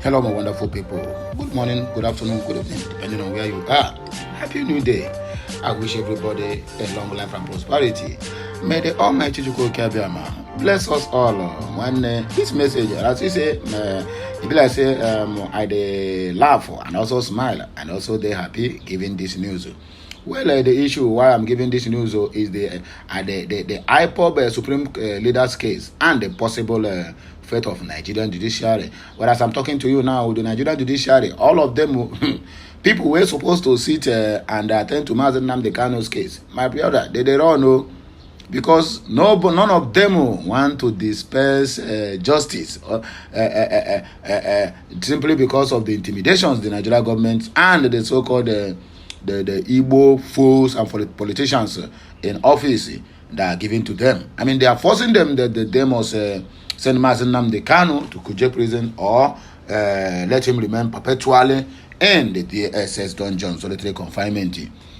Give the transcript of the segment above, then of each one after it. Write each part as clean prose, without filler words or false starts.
Hello, my wonderful people. Good morning, good afternoon, good evening, depending on where you are. Happy New Day. I wish everybody a long life and prosperity. May the Almighty Chukwukabiama bless us all. When this message, as you say, if I say, I dey laugh and also smile and also they happy giving this news. Well, the issue why I'm giving this news is the IPOB Supreme Leaders case and the possible fate of Nigerian judiciary. Whereas I'm talking to you now, the Nigerian judiciary, all of them, people were supposed to sit and attend to Mazi Nnamdi Kanu's case. My brother, they don't know, because none of them want to disperse justice simply because of the intimidations the Nigerian government and the so-called the Igbo fools and politicians in office that are given to them. I mean, they are forcing them that they must send Mazi Nnamdi Kanu to Kuje prison or let him remain perpetually in the DSS dungeon, solitary confinement.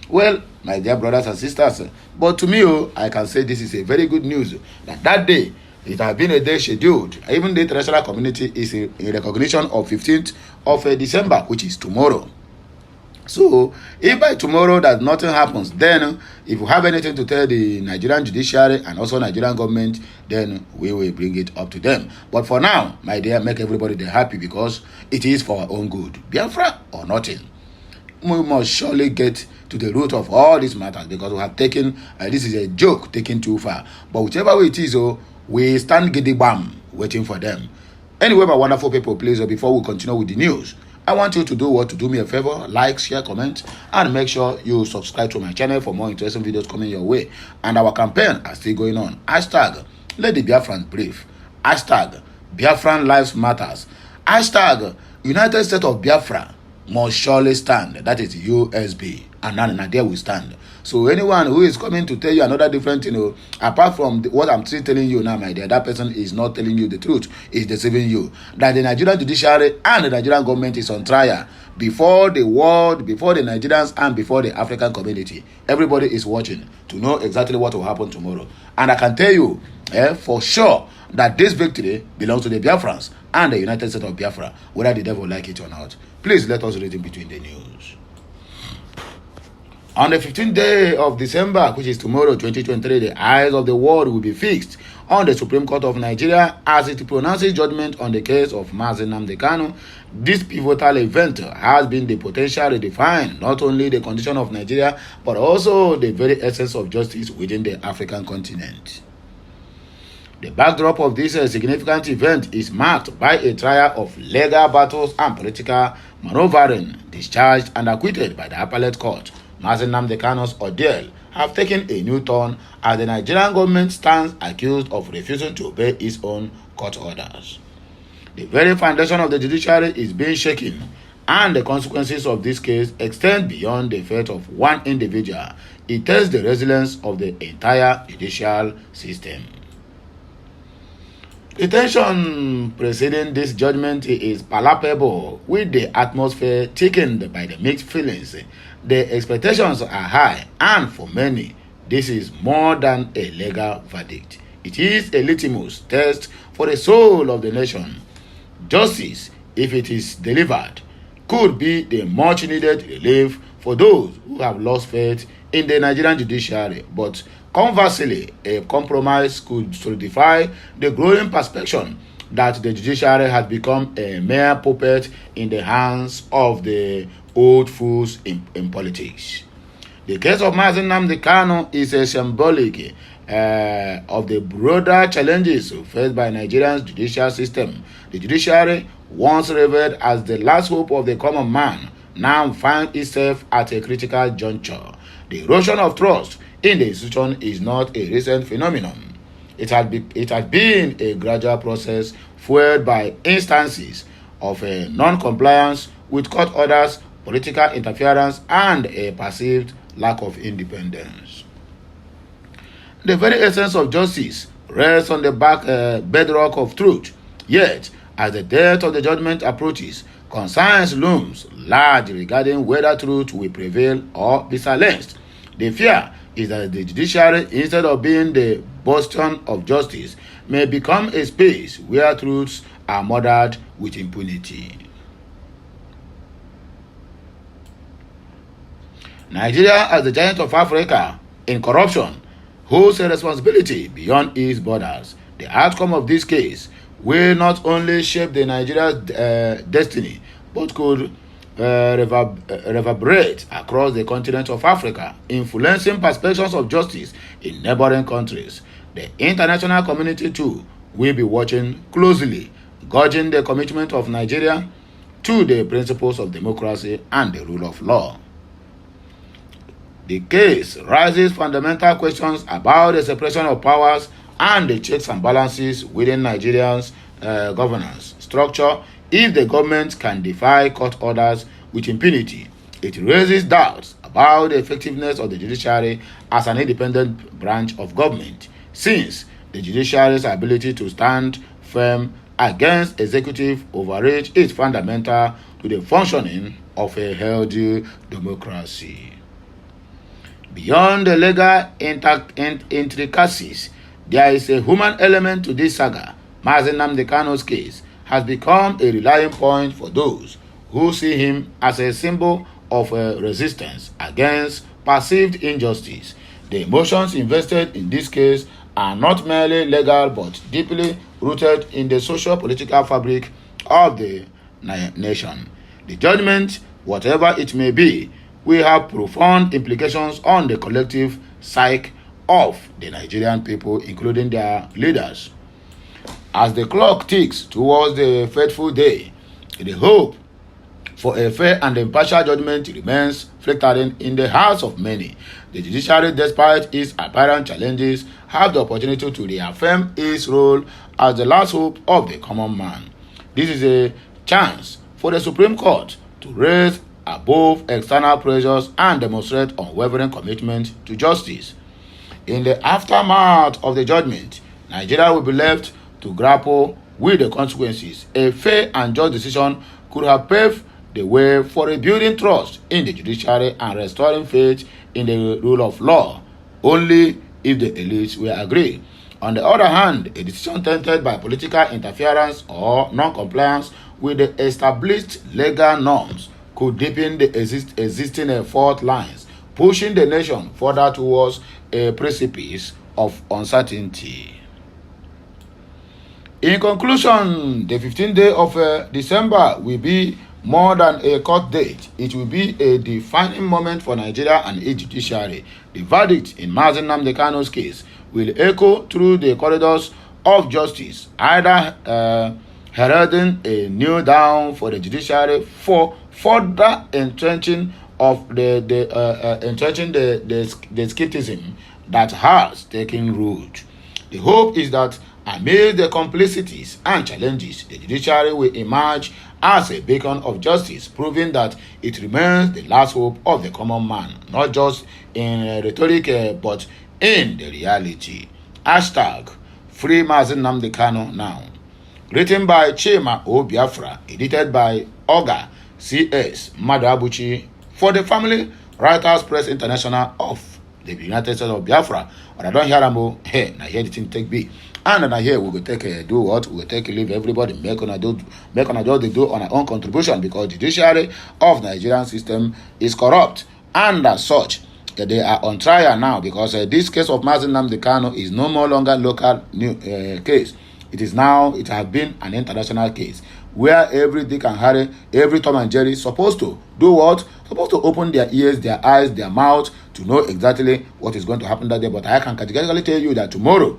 Well, my dear brothers and sisters, but to me, I can say this is a very good news. That day, it has been a day scheduled. Even the international community is in recognition of 15th of December, which is tomorrow. So, if by tomorrow that nothing happens, then if you have anything to tell the Nigerian judiciary and also Nigerian government, then we will bring it up to them. But for now, my dear, make everybody happy because it is for our own good. Biafra or nothing. We must surely get to the root of all these matters because we have taken, this is a joke taken too far. But whichever way it is, we stand gidigam waiting for them. Anyway, my wonderful people, please, before we continue with the news, I want you to do me a favor, like, share, comment, and make sure you subscribe to my channel for more interesting videos coming your way. And our campaign are still going on. Hashtag, let the Biafrans brave. Hashtag, Biafran Lives Matters. Hashtag, United States of Biafra must surely stand. That is USB. And now there we stand. So anyone who is coming to tell you another different, apart from what I'm still telling you now, my dear, that person is not telling you the truth, is deceiving you. That the Nigerian judiciary and the Nigerian government is on trial before the world, before the Nigerians, and before the African community. Everybody is watching to know exactly what will happen tomorrow. And I can tell you for sure that this victory belongs to the Biafrans and the United States of Biafra, whether the devil like it or not. Please let us read in between the news. On the 15th day of December, which is tomorrow, 2023, the eyes of the world will be fixed on the Supreme Court of Nigeria as it pronounces judgment on the case of Mazi Nnamdi Kanu. This pivotal event has been the potential redefine not only the condition of Nigeria, but also the very essence of justice within the African continent. The backdrop of this significant event is marked by a trial of legal battles and political maneuvering, discharged and acquitted by the appellate court. Mazi Nnamdi Kanu's ordeal have taken a new turn as the Nigerian government stands accused of refusing to obey its own court orders. The very foundation of the judiciary is being shaken, and the consequences of this case extend beyond the fate of one individual. It tests the resilience of the entire judicial system. The tension preceding this judgment is palpable, with the atmosphere thickened by the mixed feelings. The expectations are high, and for many, this is more than a legal verdict. It is a litmus test for the soul of the nation. Justice, if it is delivered, could be the much-needed relief for those who have lost faith in the Nigerian judiciary, but conversely, a compromise could solidify the growing perception that the judiciary has become a mere puppet in the hands of the old fools in politics. The case of Mazi Nnamdi Kanu is a symbolic of the broader challenges faced by Nigeria's judicial system. The judiciary, once revered as the last hope of the common man, now finds itself at a critical juncture. The erosion of trust in the institution is not a recent phenomenon. It has been a gradual process fueled by instances of non-compliance with court orders, political interference, and a perceived lack of independence. The very essence of justice rests on the bedrock of truth. Yet, as the date of the judgment approaches, concerns looms large regarding whether truth will prevail or be silenced. The fear is that the judiciary, instead of being the bastion of justice, may become a space where truths are murdered with impunity. Nigeria, as the giant of Africa in corruption, holds a responsibility beyond its borders. The outcome of this case will not only shape the Nigeria's destiny, but could reverberate across the continent of Africa, influencing perceptions of justice in neighboring countries. The international community too will be watching closely, gauging the commitment of Nigeria to the principles of democracy and the rule of law. The case raises fundamental questions about the separation of powers and the checks and balances within Nigeria's governance structure. If the government can defy court orders with impunity, it raises doubts about the effectiveness of the judiciary as an independent branch of government, since the judiciary's ability to stand firm against executive overreach is fundamental to the functioning of a healthy democracy. Beyond the legal intricacies, there is a human element to this saga. Mazi Nnamdi Kanu's case has become a rallying point for those who see him as a symbol of resistance against perceived injustice. The emotions invested in this case are not merely legal but deeply rooted in the socio-political fabric of the nation. The judgment, whatever it may be, will have profound implications on the collective psyche of the Nigerian people, including their leaders. As the clock ticks towards the fateful day, the hope for a fair and impartial judgment remains flickering in the hearts of many. The judiciary, despite its apparent challenges, have the opportunity to reaffirm its role as the last hope of the common man. This is a chance for the Supreme Court to raise above external pressures and demonstrate unwavering commitment to justice. In the aftermath of the judgment, Nigeria will be left to grapple with the consequences. A fair and just decision could have paved the way for rebuilding trust in the judiciary and restoring faith in the rule of law, only if the elites will agree. On the other hand, a decision tainted by political interference or non-compliance with the established legal norms could deepen the existing fault lines, pushing the nation further towards a precipice of uncertainty. In conclusion, the 15th day of December will be more than a court date. It will be a defining moment for Nigeria and its judiciary. The verdict in Mazi Nnamdi Kanu's case will echo through the corridors of justice, either heralding a new dawn for the judiciary for further entrenching of the skepticism that has taken root. The hope is that amid the complexities and challenges, the judiciary will emerge as a beacon of justice, proving that it remains the last hope of the common man, not just in rhetoric but in the reality. Hashtag Free Mazi Nnamdi Kanu now. Written by Chima O. Biafra, edited by Oga C.S. Madabuchi for the Family Writers Press International of the United States of Biafra. But I don't hear them. Hey, now here the thing take B. And now here we will take do what? We will take leave everybody, make on do on our own contribution, because the judiciary of the Nigerian system is corrupt. And as such, they are on trial now, because this case of Mazi Nnamdi Kanu is no more longer local case. It is now, it has been an international case where every Dick and Harry, every Tom and Jerry is supposed to do what? Supposed to open their ears, their eyes, their mouth to know exactly what is going to happen that day. But I can categorically tell you that tomorrow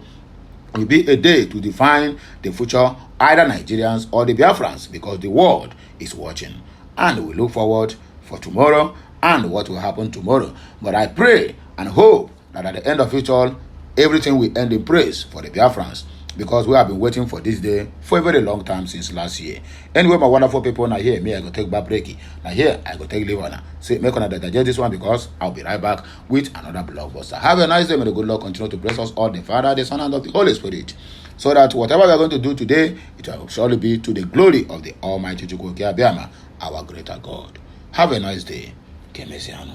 will be a day to define the future, either Nigerians or the Biafrans, because the world is watching. And we look forward for tomorrow and what will happen tomorrow. But I pray and hope that at the end of it all, everything will end in praise for the Biafrans, because we have been waiting for this day for a very long time, since last year. Anyway, my wonderful people, now here, me, I go take back breaky. Now here, I go take leave on. Say, make on digest this one, because I'll be right back with another blockbuster. Have a nice day. May the good Lord continue to bless us all, the Father, the Son, and of the Holy Spirit, so that whatever we are going to do today, it will surely be to the glory of the Almighty Chukwuka Abiyama, our greater God. Have a nice day. Kemesiano.